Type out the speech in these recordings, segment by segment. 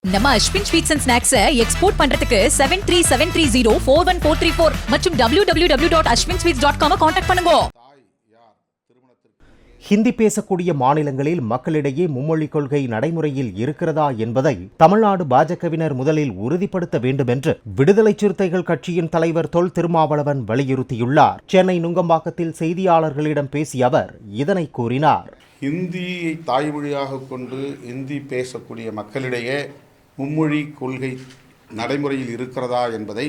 நம்ம Ashwin sweets and ஸ்நாக்ஸை export பண்றதுக்கு 7373041434 மற்றும் www.ashwinsweets.com கான்டாக்ட் பண்ணுங்க. ஹிந்தி பேசக்கூடிய மாநிலங்களில் மக்களிடையே மும்மொழிக் கொள்கை நடைமுறையில் இருக்கிறதா என்பதை தமிழ்நாடு பாஜகவினர் முதலில் உறுதிப்படுத்த வேண்டும் என்று விடுதலை சிறுத்தைகள் கட்சியின் தலைவர் தொல் திருமாவளவன் வலியுறுத்தியுள்ளார். சென்னை நுங்கம்பாக்கத்தில் செய்தியாளர்களிடம் பேசிய அவர் இதனை கூறினார். ஹிந்தியை தாய்மொழியாக கொண்டு ஹிந்தி பேசக்கூடிய மக்களிடையே மும்மொழி கொள்கை நடைமுறையில் இருக்கிறதா என்பதை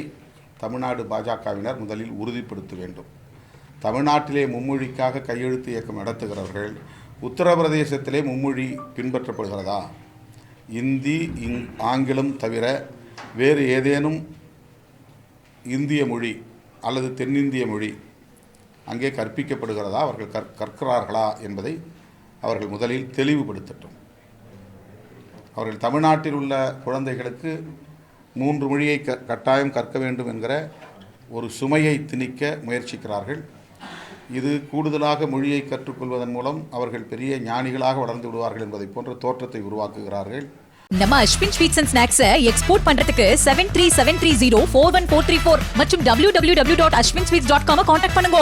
தமிழ்நாடு பாஜகவினர் முதலில் உறுதிப்படுத்த வேண்டும். தமிழ்நாட்டிலே மும்மொழிக்காக கையெழுத்து இயக்கம் நடத்துகிறவர்கள் உத்தரப்பிரதேசத்திலே மும்மொழி பின்பற்றப்படுகிறதா, இந்தி ஆங்கிலம் தவிர வேறு ஏதேனும் இந்திய மொழி அல்லது தென்னிந்திய மொழி அங்கே கற்பிக்கப்படுகிறதா, அவர்கள் கற்கிறார்களா என்பதை அவர்கள் முதலில் தெளிவுபடுத்தட்டும். அவர்கள் தமிழ்நாட்டில் உள்ள குழந்தைகளுக்கு 3 மொழியை கட்டாயம் கற்க வேண்டும் என்கிற ஒரு சுமையை திணிக்க முயற்சிக்கிறார்கள். இது கூடுதலாக மொழியை கற்றுக்கொள்வதன் மூலம் அவர்கள் பெரிய ஞானிகளாக வளர்ந்து விடுவார்கள் என்பதை போன்ற தோற்றத்தை உருவாக்குகிறார்கள். நம்ம அஸ்வின் ஸ்வீட்ஸ் அண்ட் ஸ்நாக்ஸை எக்ஸ்போர்ட் பண்றதுக்கு 7373041434 மற்றும் www.ashwinsweets.com கான்டாக்ட் பண்ணுங்க.